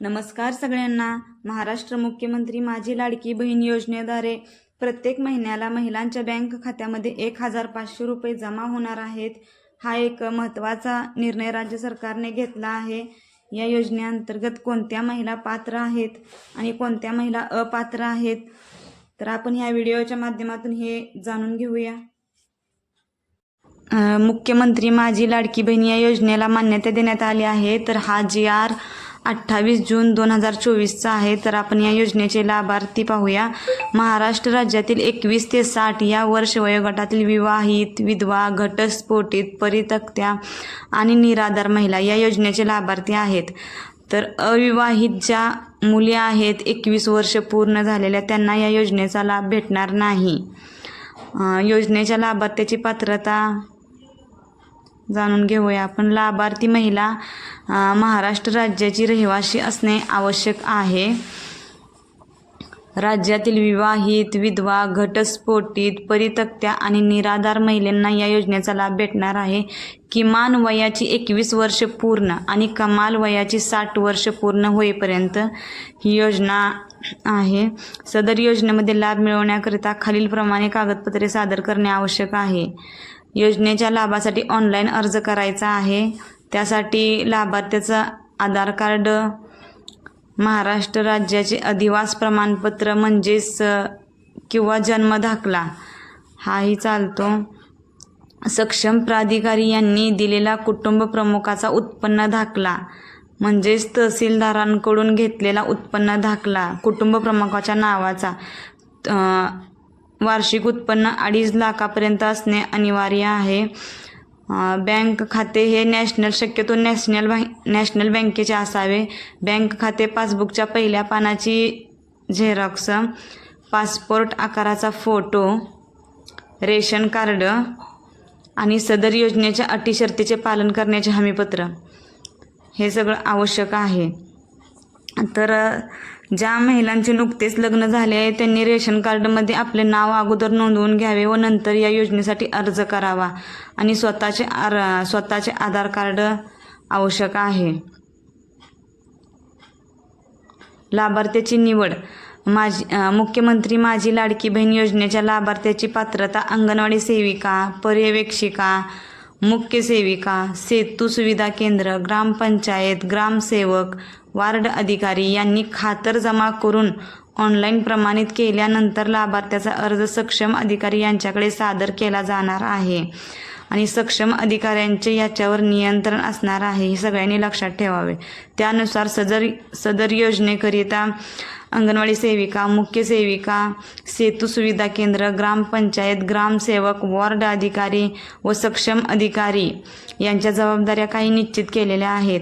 नमस्कार सगळ्यांना। महाराष्ट्र मुख्यमंत्री माझी लाडकी बहीण योजनेद्वारे प्रत्येक महिन्याला महिलांच्या बँक खात्यामध्ये 1500 रुपये जमा होणार आहेत। हा एक महत्त्वाचा निर्णय राज्य सरकारने घेतला आहे। या योजनेअंतर्गत कोणत्या महिला पात्र आहेत आणि कोणत्या महिला अपात्र आहेत, तर आपण या व्हिडिओच्या माध्यमातून हे जाणून घेऊया। मुख्यमंत्री माझी लाडकी बहीण या योजनेला मान्यता देण्यात आली आहे। तर हा GR 28 जून 2024 चा आहे। तर आपण या योजनेचे लाभार्थी पाहूया। महाराष्ट्र राज्यातील 21 ते 60 या वर्ष वयोगटातील विवाहित, विधवा, घटस्फोटित, परित्यक्त्या आणि निराधार महिला या योजनेचे लाभार्थी आहेत। तर अविवाहित ज्या मुली आहेत 21 वर्ष पूर्ण झालेल्या त्यांना या योजनेचा लाभ भेटणार नाही। योजनेच्या लाभार्थ्याची पात्रता जाणून घेऊया आपण। लाभार्थी महिला महाराष्ट्र राज्याची रहिवासी असणे आवश्यक आहे। राज्यातील विवाहित, विधवा, घटस्फोटित, परित्यक्त्या आणि निराधार महिलांना या योजनेचा लाभ भेटणार आहे। किमान वयाची 21 वर्ष पूर्ण आणि कमाल वयाची 60 वर्ष पूर्ण होईपर्यंत ही योजना आहे। सदर योजनेमध्ये लाभ मिळवण्याकरिता खालीलप्रमाणे कागदपत्रे सादर करणे आवश्यक आहे। योजनेच्या लाभासाठी ऑनलाईन अर्ज करायचा आहे। त्यासाठी लाभार्थ्याचं आधार कार्ड, महाराष्ट्र राज्याचे अधिवास प्रमाणपत्र म्हणजेच किंवा जन्म दाखला हाही चालतो। सक्षम प्राधिकारी यांनी दिलेला कुटुंब प्रमुखाचा उत्पन्न दाखला म्हणजेच तहसीलदारांकडून घेतलेला उत्पन्न दाखला, कुटुंब प्रमुखाच्या नावाचा, वार्षिक उत्पन्न 2.5 लाखापर्यंत असणे अनिवार्य आहे। बँक खाते हे शक्यतो नॅशनल बँकेचे असावे। बँक खाते पासबुकच्या पहिल्या पानाची झेरॉक्स, पासपोर्ट आकाराचा फोटो, रेशन कार्ड आणि सदर योजनेच्या अटी शर्तीचे पालन करण्याचे हमीपत्र हे सगळं आवश्यक आहे। तर ज्या महिलांचे नुकतेच लग्न झाले आहे त्यांनी रेशन कार्डमध्ये आपले नाव अगोदर नोंदवून घ्यावे व नंतर या योजनेसाठी अर्ज करावा आणि स्वतःचे आधार कार्ड आवश्यक आहे। लाभार्थ्याची निवड। मुख्यमंत्री माझी लाडकी बहीण योजनेच्या लाभार्थ्याची पात्रता अंगणवाडी सेविका, पर्यवेक्षिका, मुख्य सेविका, सेतू सुविधा केंद्र, ग्रामपंचायत, ग्रामसेवक, वार्ड अधिकारी यांनी खातरजमा करून ऑनलाईन प्रमाणित केल्यानंतर लाभार्थ्याचा अर्ज सक्षम अधिकारी यांच्याकडे सादर केला जाणार आहे आणि सक्षम अधिकाऱ्यांचे याच्यावर नियंत्रण असणार आहे, हे सगळ्यांनी लक्षात ठेवावे। त्यानुसार सदर योजनेकरिता अंगणवाडी सेविका, मुख्य सेविका, सेतू सुविधा केंद्र, ग्रामपंचायत, ग्रामसेवक, वार्ड अधिकारी व सक्षम अधिकारी यांच्या जबाबदाऱ्या काही निश्चित केलेल्या आहेत।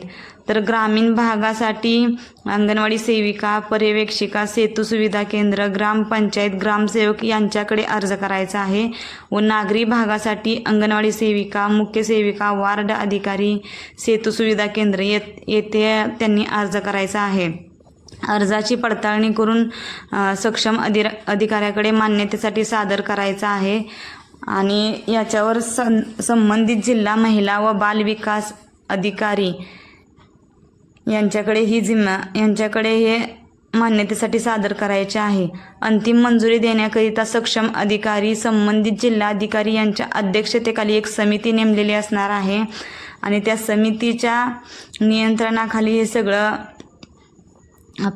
तर ग्रामीण भागासाठी अंगणवाडी सेविका, पर्यवेक्षिका, सेतू सुविधा केंद्र, ग्रामपंचायत, ग्रामसेवक यांच्याकडे अर्ज करायचा आहे व नागरी भागासाठी अंगणवाडी सेविका, मुख्य सेविका, वार्ड अधिकारी, सेतू सुविधा केंद्र येथे त्यांनी अर्ज करायचा आहे। अर्जाची पडताळणी करून सक्षम अधिकाऱ्याकडे मान्यतेसाठी सादर करायचा आहे आणि याच्यावर संबंधित जिल्हा महिला व बाल विकास अधिकारी यांच्याकडे हे मान्यतेसाठी सादर करायचे आहे। अंतिम मंजुरी देण्याकरिता सक्षम अधिकारी, संबंधित जिल्हाधिकारी यांच्या अध्यक्षतेखाली एक समिती नेमलेली असणार आहे आणि त्या समितीच्या नियंत्रणाखाली हे सगळं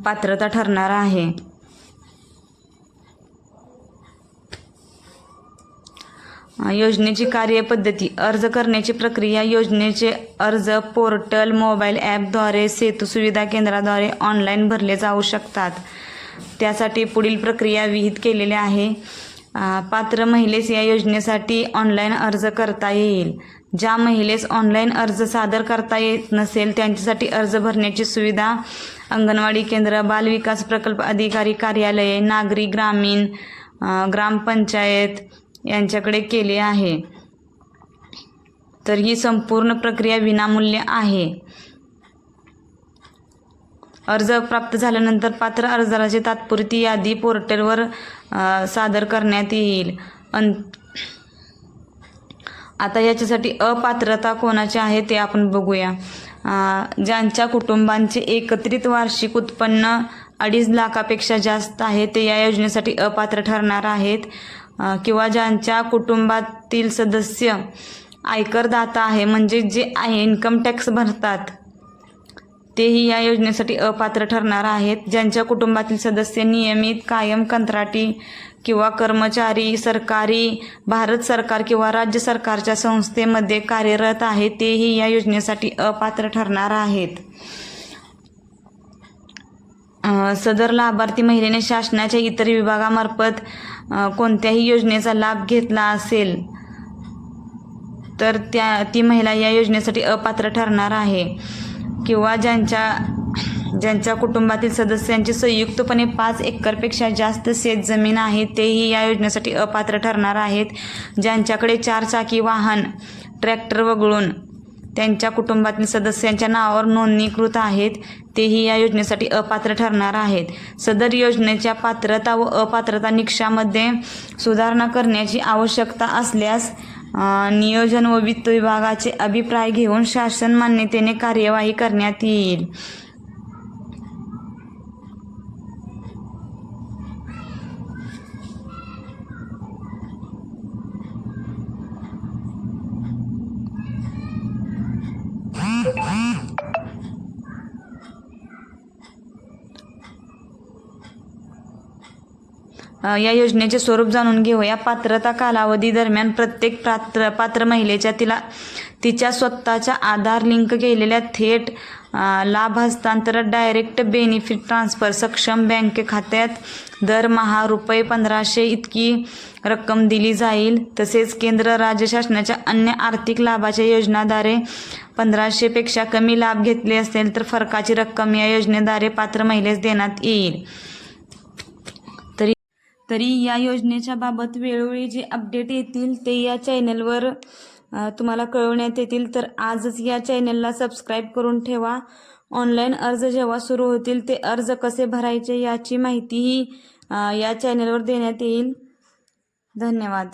पात्रता ठरणार आहे। योजनेची कार्यपद्धती। अर्ज करण्याची प्रक्रिया। योजनेचे अर्ज पोर्टल, मोबाईल ॲपद्वारे, सेतू सुविधा केंद्राद्वारे ऑनलाईन भरले जाऊ शकतात। त्यासाठी पुढील प्रक्रिया विहित केलेली आहे। पात्र महिलेस या योजनेसाठी ऑनलाईन अर्ज करता येईल। ज्या महिलेस ऑनलाईन अर्ज सादर करता येत नसेल त्यांच्यासाठी अर्ज भरण्याची सुविधा अंगणवाडी केंद्र, बालविकास प्रकल्प अधिकारी कार्यालये, नागरी ग्रामीण, ग्रामपंचायत यांच्याकडे केली आहे। तर ही संपूर्ण प्रक्रिया विनामूल्य आहे। अर्ज प्राप्त झाल्यानंतर पात्र अर्जदाराची तात्पुरती यादी पोर्टलवर सादर करण्यात येईल। आता याच्यासाठी अपात्रता कोणाची आहे ते आपण बघूया। ज्यांच्या कुटुंबांचे एकत्रित वार्षिक उत्पन्न 2.5 लाखापेक्षा जास्त आहे ते या योजनेसाठी अपात्र ठरणार आहेत. किंवा ज्यांच्या कुटुंबातील सदस्य आयकरदाता आहे, म्हणजे जे आहे इन्कम टॅक्स भरतात, तेही या योजनेसाठी अपात्र ठरणार आहेत. ज्यांच्या कुटुंबातील सदस्य नियमित, कायम, कंत्राटी किंवा कर्मचारी, सरकारी, भारत सरकार किंवा राज्य सरकारच्या संस्थेमध्ये कार्यरत आहे, तेही या योजनेसाठी अपात्र ठरणार आहेत. सदर लाभार्थी महिलेने शासनाच्या इतर विभागामार्फत कोणत्याही योजनेचा लाभ घेतला असेल तर ती महिला या योजनेसाठी अपात्र ठरणार आहे. किंवा ज्यांच्या कुटुंबातील सदस्यांची संयुक्तपणे 5 एकरपेक्षा जास्त शेतजमीन आहे, तेही या योजनेसाठी अपात्र ठरणार आहेत. ज्यांच्याकडे 4 चाकी वाहन, ट्रॅक्टर वगळून त्यांच्या कुटुंबातील सदस्यांच्या नावावर नोंदणीकृत आहेत, तेही या योजनेसाठी अपात्र ठरणार आहेत. सदर योजनेच्या पात्रता व अपात्रता निकषामध्ये सुधारणा करण्याची आवश्यकता असल्यास नियोजन व वित्त विभागाचे अभिप्राय घेऊन शासन मान्यतेने कार्यवाही करण्यात येईल. या योजनेचे स्वरूप जाणून घेऊया. पात्रता कालावधी दरम्यान प्रत्येक पात्र महिलेच्या तिच्या स्वतःच्या आधार लिंक केलेल्या थेट लाभ हस्तांतरण डायरेक्ट बेनिफिट ट्रान्सफर सक्षम बँक खात्यात दरमहा ₹1500 इतकी रक्कम दिली जाईल. तसेच केंद्र राज्य शासनाच्या अन्य आर्थिक लाभाच्या योजनाद्वारे 1500 पेक्षा कमी लाभ घेतले असेल तर फरकाची रक्कम या योजनेद्वारे पात्र महिलेस देण्यात येईल. तरी या योजनेच्या बाबत वेळोवेळी जे अपडेट येतील ते या चॅनलवर तुम्हाला कळवण्यात येतील. तर आजच या चॅनलला सबस्क्राईब करून ठेवा. ऑनलाईन अर्ज जेव्हा सुरू होतील ते अर्ज कसे भरायचे याची माहितीही या चॅनलवर देण्यात येईल. धन्यवाद.